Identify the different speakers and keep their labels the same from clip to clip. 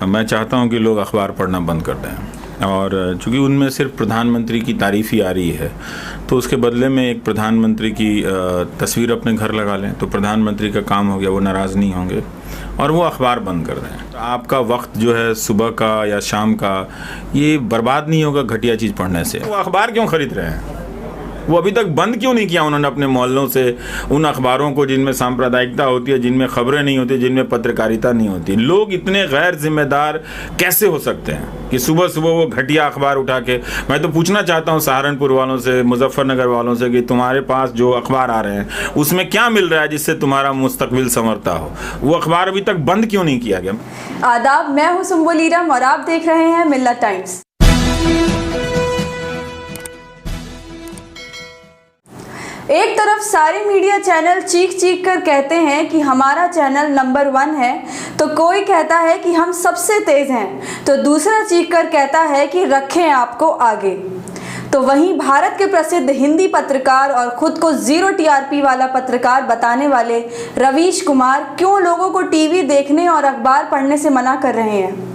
Speaker 1: मैं चाहता हूं कि लोग अखबार पढ़ना बंद कर दें और चूँकि उनमें सिर्फ प्रधानमंत्री की तारीफ़ ही आ रही है तो उसके बदले में एक प्रधानमंत्री की तस्वीर अपने घर लगा लें तो प्रधानमंत्री का काम हो गया, वो नाराज़ नहीं होंगे और वो अखबार बंद कर दें। आपका वक्त जो है सुबह का या शाम का ये बर्बाद नहीं होगा घटिया चीज़ पढ़ने से। वो अखबार क्यों ख़रीद रहे हैं? वो अभी तक बंद क्यों नहीं किया उन्होंने अपने मोहल्लों से उन अखबारों को जिनमें सांप्रदायिकता होती है, जिनमें खबरें नहीं होती, जिनमें पत्रकारिता नहीं होती? लोग इतने गैर जिम्मेदार कैसे हो सकते हैं कि सुबह सुबह वो घटिया अखबार उठा के। मैं तो पूछना चाहता हूँ सहारनपुर वालों से, मुजफ्फरनगर वालों से कि तुम्हारे पास जो अखबार आ रहे हैं उसमें क्या मिल रहा है जिससे तुम्हारा मुस्तकबिल संवरता हो? वो अखबार अभी तक बंद क्यों नहीं किया गया?
Speaker 2: आदाब, मैं हूँ सुंबुल ईरम और आप देख रहे हैं मिल्लत टाइम्स। एक तरफ सारे मीडिया चैनल चीख चीख कर कहते हैं कि हमारा चैनल नंबर 1 है, तो कोई कहता है कि हम सबसे तेज हैं, तो दूसरा चीख कर कहता है कि रखें आपको आगे। तो वहीं भारत के प्रसिद्ध हिंदी पत्रकार और खुद को जीरो टीआरपी वाला पत्रकार बताने वाले रवीश कुमार क्यों लोगों को टीवी देखने और अखबार पढ़ने से मना कर रहे हैं।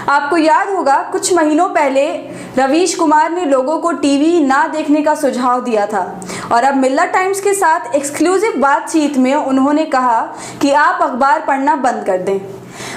Speaker 2: आपको याद होगा कुछ महीनों पहले रवीश कुमार ने लोगों को टीवी ना देखने का सुझाव दिया था और अब मिल्लत टाइम्स के साथ एक्सक्लूसिव बातचीत में उन्होंने कहा कि आप अखबार पढ़ना बंद कर दें।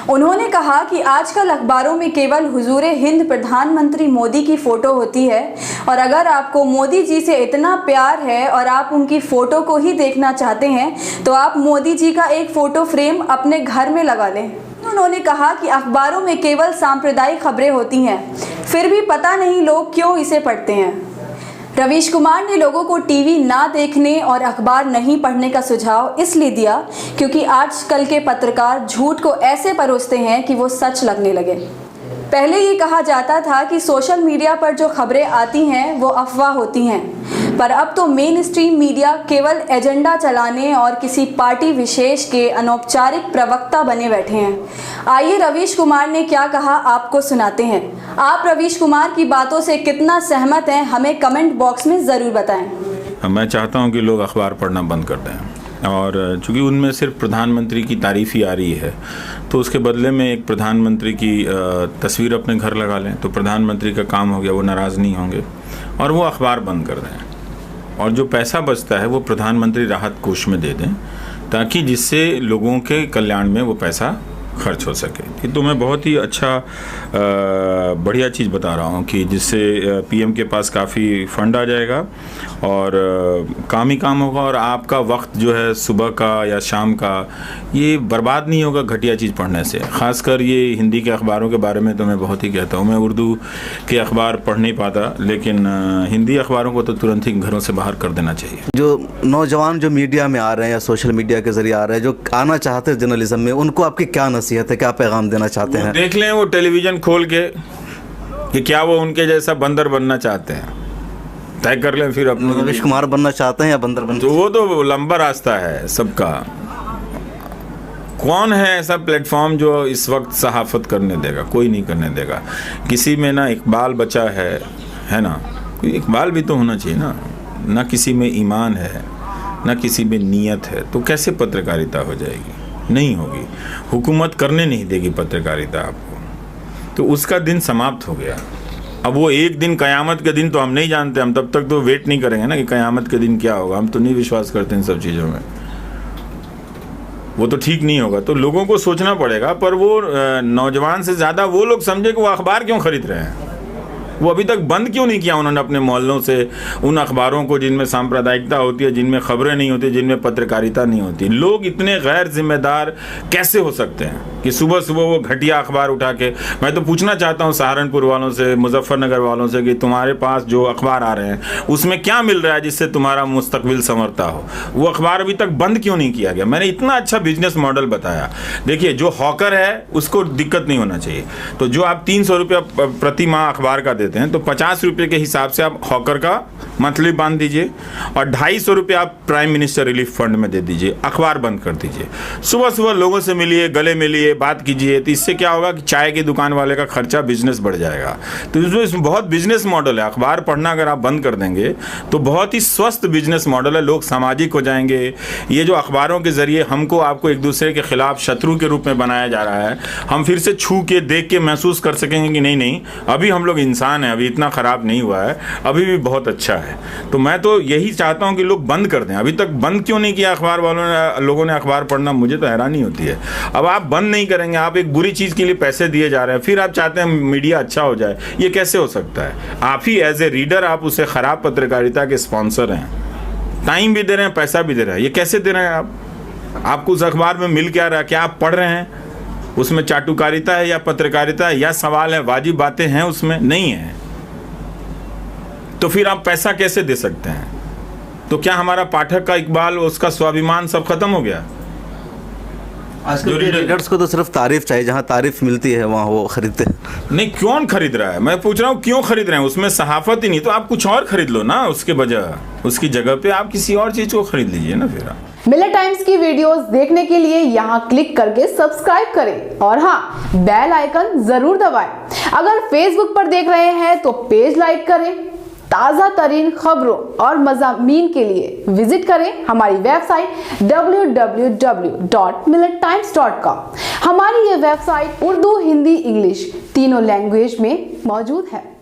Speaker 2: उन्होंने कहा कि आजकल अखबारों में केवल हुजूरे हिंद प्रधानमंत्री मोदी की फ़ोटो होती है और अगर आपको मोदी जी से इतना प्यार है और आप उनकी फ़ोटो को ही देखना चाहते हैं तो आप मोदी जी का एक फ़ोटो फ्रेम अपने घर में लगा लें। उन्होंने कहा कि अखबारों में केवल सांप्रदायिक खबरें होती हैं, फिर भी पता नहीं लोग क्यों इसे पढ़ते हैं। रवीश कुमार ने लोगों को टीवी ना देखने और अखबार नहीं पढ़ने का सुझाव इसलिए दिया क्योंकि आजकल के पत्रकार झूठ को ऐसे परोसते हैं कि वो सच लगने लगे। पहले ये कहा जाता था कि सोशल मीडिया पर जो खबरें आती हैं वो अफवाह होती हैं, पर अब तो मेन स्ट्रीम मीडिया केवल एजेंडा चलाने और किसी पार्टी विशेष के अनौपचारिक प्रवक्ता बने बैठे हैं। आइए रवीश कुमार ने क्या कहा आपको सुनाते हैं। आप रवीश कुमार की बातों से कितना सहमत हैं हमें कमेंट बॉक्स में ज़रूर बताएं।
Speaker 1: मैं चाहता हूं कि लोग अखबार पढ़ना बंद कर दें और चूँकि उनमें सिर्फ प्रधानमंत्री की तारीफ़ ही आ रही है तो उसके बदले में एक प्रधानमंत्री की तस्वीर अपने घर लगा लें तो प्रधानमंत्री का काम हो गया, वो नाराज़ नहीं होंगे और वो अखबार बंद कर दें और जो पैसा बचता है वो प्रधानमंत्री राहत कोष में दे दें ताकि जिससे लोगों के कल्याण में वो पैसा खर्च हो सके। ये तो मैं बहुत ही अच्छा बढ़िया चीज़ बता रहा हूँ कि जिससे पीएम के पास काफ़ी फंड आ जाएगा और काम ही काम होगा और आपका वक्त जो है सुबह का या शाम का ये बर्बाद नहीं होगा घटिया चीज़ पढ़ने से। ख़ासकर ये हिंदी के अखबारों के बारे में तो मैं बहुत ही कहता हूँ। मैं उर्दू के अखबार पढ़ नहीं पाता लेकिन हिंदी अखबारों को तो तुरंत ही घरों से बाहर कर देना चाहिए।
Speaker 3: जो नौजवान जो मीडिया में आ रहे हैं या सोशल मीडिया के ज़रिए आ रहे हैं, जो आना चाहते हैं जर्नलिज्म में, उनको आपकी क्या नसीहत है, क्या पैगाम देना चाहते हैं?
Speaker 1: देख लें वो टेलीविज़न खोल के कि क्या वो उनके जैसा बंदर बनना चाहते हैं, तय कर लें फिर अपने।
Speaker 3: रवीश कुमार बनना चाहते हैं या बंदर बनना?
Speaker 1: तो वो तो लंबा रास्ता है सबका। कौन है ऐसा प्लेटफॉर्म जो इस वक्त सहाफ़त करने देगा? कोई नहीं करने देगा। किसी में ना इकबाल बचा है ना, कोई इकबाल भी तो होना चाहिए ना किसी में ईमान है ना किसी में नीयत है, तो कैसे पत्रकारिता हो जाएगी? नहीं होगी। हुकूमत करने नहीं देगी पत्रकारिता आपको, तो उसका दिन समाप्त हो गया। अब वो एक दिन क़यामत के दिन तो हम नहीं जानते, हम तब तक तो वेट नहीं करेंगे ना कि क़यामत के दिन क्या होगा। हम तो नहीं विश्वास करते इन सब चीज़ों में, वो तो ठीक नहीं होगा। तो लोगों को सोचना पड़ेगा, पर वो नौजवान से ज़्यादा वो लोग समझे कि वो अखबार क्यों ख़रीद रहे हैं। वो अभी तक बंद क्यों नहीं किया उन्होंने अपने मोहल्लों से उन अखबारों को जिनमें सांप्रदायिकता होती है, जिनमें खबरें नहीं होती, जिनमें पत्रकारिता नहीं होती? लोग इतने गैर जिम्मेदार कैसे हो सकते हैं कि सुबह सुबह वो घटिया अखबार उठा के। मैं तो पूछना चाहता हूँ सहारनपुर वालों से, मुजफ्फरनगर वालों से कि तुम्हारे पास जो अखबार आ रहे हैं उसमें क्या मिल रहा है जिससे तुम्हारा मुस्तकबिल संवरता हो? वो अखबार अभी तक बंद क्यों नहीं किया गया? मैंने इतना अच्छा बिजनेस मॉडल बताया। देखिए, जो हॉकर है उसको दिक्कत नहीं होना चाहिए, तो जो आप 300 रुपया प्रति माह अखबार का देते हैं तो 50 रुपये के हिसाब से आप हॉकर का मंथली बांध दीजिए और 250 रुपये आप प्राइम मिनिस्टर रिलीफ फंड में दे दीजिए। अखबार बंद कर दीजिए। सुबह सुबह लोगों से मिलिए, गले मिलिए, कीजिए, बात कीजिए, तो इससे क्या होगा कि चाय की दुकान वाले का खर्चा, बिजनेस बढ़ जाएगा। तो इसमें बहुत बिजनेस मॉडल है। अखबार पढ़ना अगर आप बंद कर देंगे तो बहुत ही स्वस्थ बिजनेस मॉडल है। लोग सामाजिक हो जाएंगे। ये जो अखबारों के जरिए हमको आपको एक दूसरे के खिलाफ शत्रु के रूप में बनाया जा रहा है, हम फिर से छू के देख के महसूस कर सकेंगे कि नहीं अभी हम लोग इंसान हैं, अभी इतना खराब नहीं हुआ है, अभी भी बहुत अच्छा है। तो मैं तो यही चाहता हूं कि लोग बंद कर दें। अभी तक बंद क्यों नहीं किया अखबार वालों ने, लोगों ने अखबार पढ़ना? मुझे तो हैरानी होती है। अब आप बंद नहीं करेंगे, आप एक बुरी चीज के लिए पैसे दिए जा रहे हैं, फिर आप चाहते हैं मीडिया अच्छा हो जाए। ये कैसे हो सकता है? आप ही एज ए रीडर आप उसे खराब पत्रकारिता के स्पॉन्सर हैं, टाइम भी दे रहे हैं, पैसा भी दे रहे हैं। ये कैसे दे रहे हैं आप? आपको उस अखबार में मिल क्या रहा है? क्या आप पढ़ रहे हैं? उसमें चाटुकारिता है या पत्रकारिता है या सवाल है, वाजिब बातें हैं उसमें? नहीं है। तो फिर आप पैसा कैसे दे सकते हैं? तो क्या हमारा पाठक का इकबाल, उसका स्वाभिमान सब खत्म हो गया?
Speaker 3: आजकल के रीडर्स को तो सिर्फ तारीफ चाहिए, जहाँ तारीफ मिलती है वहाँ वो खरीदते हैं।
Speaker 1: नहीं, कौन खरीद रहा है? मैं पूछ रहा हूँ क्यों खरीद रहे हैं? उसमें सहाफत ही नहीं, तो आप कुछ और खरीद लो ना। उसके बजाय उसकी जगह पे आप किसी और चीज को खरीद लीजिए ना। फिर
Speaker 4: मिलत टाइम्स की वीडियोस देखने के लिए यहाँ क्लिक करके सब्सक्राइब करें और हाँ, बेल आइकन जरूर दबाएं। अगर फेसबुक पर देख रहे हैं तो पेज लाइक करें। ताज़ा तरीन खबरों और मज़ामीन के लिए विजिट करें हमारी वेबसाइट www.millettimes.com। हमारी ये वेबसाइट उर्दू, हिंदी, इंग्लिश तीनों लैंग्वेज में मौजूद है।